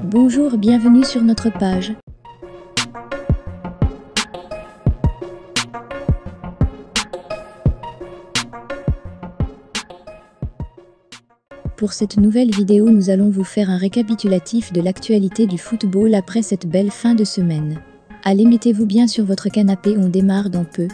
Bonjour, bienvenue sur notre page. Pour cette nouvelle vidéo, nous allons vous faire un récapitulatif de l'actualité du football après cette belle fin de semaine. Allez, mettez-vous bien sur votre canapé, on démarre dans peu.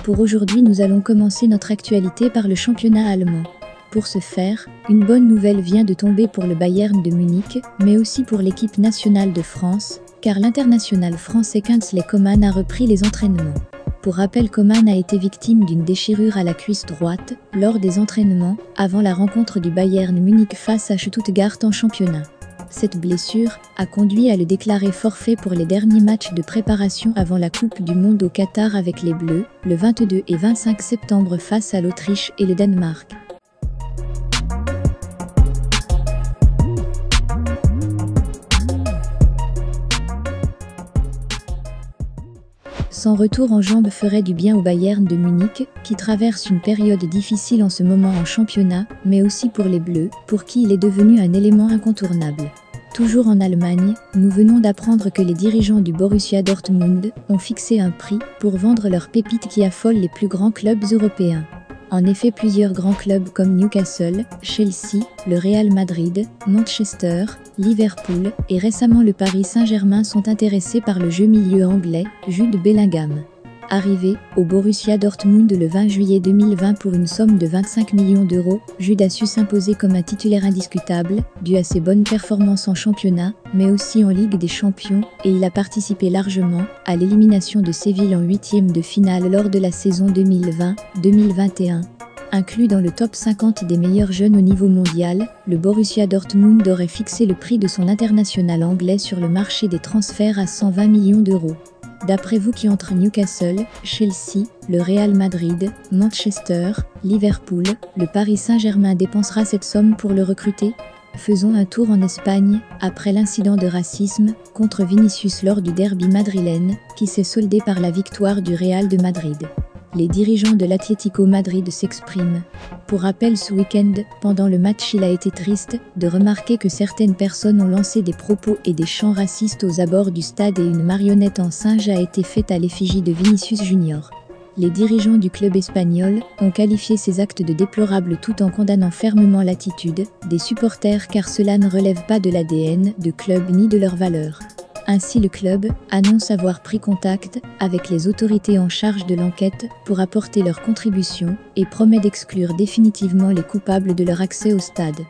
Pour aujourd'hui, nous allons commencer notre actualité par le championnat allemand. Pour ce faire, une bonne nouvelle vient de tomber pour le Bayern de Munich, mais aussi pour l'équipe nationale de France, car l'international français Kingsley Coman a repris les entraînements. Pour rappel, Coman a été victime d'une déchirure à la cuisse droite lors des entraînements avant la rencontre du Bayern Munich face à Stuttgart en championnat. Cette blessure a conduit à le déclarer forfait pour les derniers matchs de préparation avant la Coupe du Monde au Qatar avec les Bleus, le 22 et 25 septembre face à l'Autriche et le Danemark. Son retour en jambes ferait du bien au Bayern de Munich, qui traverse une période difficile en ce moment en championnat, mais aussi pour les Bleus, pour qui il est devenu un élément incontournable. Toujours en Allemagne, nous venons d'apprendre que les dirigeants du Borussia Dortmund ont fixé un prix pour vendre leurs pépites qui affolent les plus grands clubs européens. En effet, plusieurs grands clubs comme Newcastle, Chelsea, le Real Madrid, Manchester, Liverpool et récemment le Paris Saint-Germain sont intéressés par le jeu milieu anglais, Jude Bellingham. Arrivé au Borussia Dortmund le 20 juillet 2020 pour une somme de 25 millions d'euros, Jude a su s'imposer comme un titulaire indiscutable, dû à ses bonnes performances en championnat, mais aussi en Ligue des Champions, et il a participé largement à l'élimination de Séville en huitième de finale lors de la saison 2020-2021. Inclus dans le top 50 des meilleurs jeunes au niveau mondial, le Borussia Dortmund aurait fixé le prix de son international anglais sur le marché des transferts à 120 millions d'euros. D'après vous, qui entre Newcastle, Chelsea, le Real Madrid, Manchester, Liverpool, le Paris Saint-Germain dépensera cette somme pour le recruter? Faisons un tour en Espagne, après l'incident de racisme contre Vinicius lors du derby madrilène, qui s'est soldé par la victoire du Real de Madrid. Les dirigeants de l'Atlético Madrid s'expriment. Pour rappel, ce week-end, pendant le match, il a été triste de remarquer que certaines personnes ont lancé des propos et des chants racistes aux abords du stade et une marionnette en singe a été faite à l'effigie de Vinicius Junior. Les dirigeants du club espagnol ont qualifié ces actes de déplorables tout en condamnant fermement l'attitude des supporters car cela ne relève pas de l'ADN de club ni de leurs valeurs. Ainsi, le club annonce avoir pris contact avec les autorités en charge de l'enquête pour apporter leur contribution et promet d'exclure définitivement les coupables de leur accès au stade.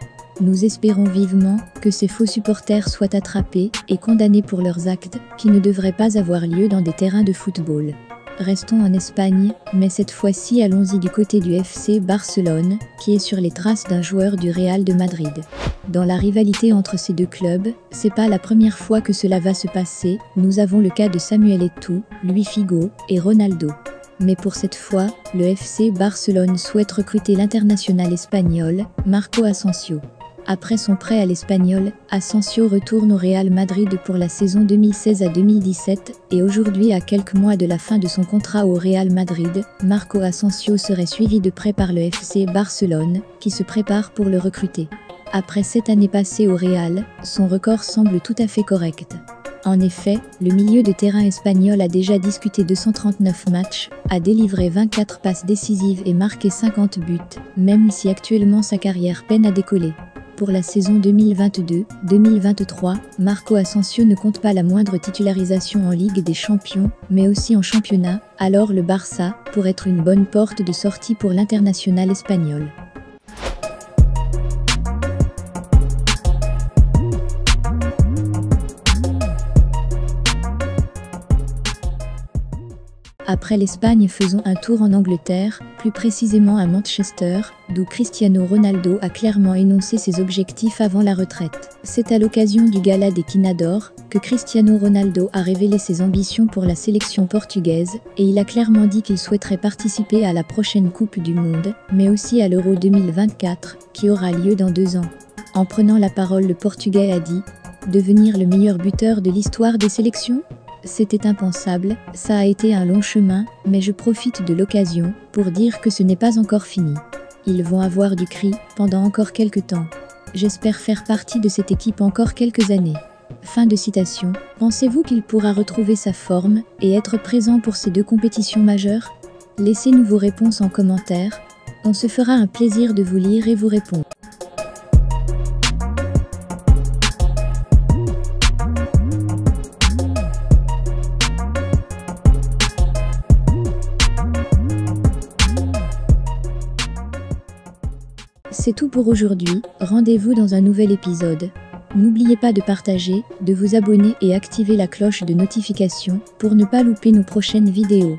Nous espérons vivement que ces faux supporters soient attrapés et condamnés pour leurs actes qui ne devraient pas avoir lieu dans des terrains de football. Restons en Espagne, mais cette fois-ci allons-y du côté du FC Barcelone, qui est sur les traces d'un joueur du Real de Madrid. Dans la rivalité entre ces deux clubs, c'est pas la première fois que cela va se passer, nous avons le cas de Samuel Eto'o, Luis Figo et Ronaldo. Mais pour cette fois, le FC Barcelone souhaite recruter l'international espagnol, Marco Asensio. Après son prêt à l'Espagnol, Asensio retourne au Real Madrid pour la saison 2016 à 2017 et aujourd'hui, à quelques mois de la fin de son contrat au Real Madrid, Marco Asensio serait suivi de près par le FC Barcelone, qui se prépare pour le recruter. Après 7 années passées au Real, son record semble tout à fait correct. En effet, le milieu de terrain espagnol a déjà disputé 239 matchs, a délivré 24 passes décisives et marqué 50 buts, même si actuellement sa carrière peine à décoller. Pour la saison 2022-2023, Marco Asensio ne compte pas la moindre titularisation en Ligue des Champions, mais aussi en championnat, alors le Barça pourrait être une bonne porte de sortie pour l'international espagnol. Après l'Espagne, faisons un tour en Angleterre, plus précisément à Manchester, d'où Cristiano Ronaldo a clairement énoncé ses objectifs avant la retraite. C'est à l'occasion du gala des Quina d'Or que Cristiano Ronaldo a révélé ses ambitions pour la sélection portugaise et il a clairement dit qu'il souhaiterait participer à la prochaine Coupe du Monde, mais aussi à l'Euro 2024, qui aura lieu dans 2 ans. En prenant la parole, le Portugais a dit « Devenir le meilleur buteur de l'histoire des sélections ? C'était impensable, ça a été un long chemin, mais je profite de l'occasion pour dire que ce n'est pas encore fini. Ils vont avoir du cri pendant encore quelques temps. J'espère faire partie de cette équipe encore quelques années. Fin de citation. Pensez-vous qu'il pourra retrouver sa forme et être présent pour ces 2 compétitions majeures? Laissez-nous vos réponses en commentaire. On se fera un plaisir de vous lire et vous répondre. C'est tout pour aujourd'hui, rendez-vous dans un nouvel épisode. N'oubliez pas de partager, de vous abonner et activer la cloche de notification pour ne pas louper nos prochaines vidéos.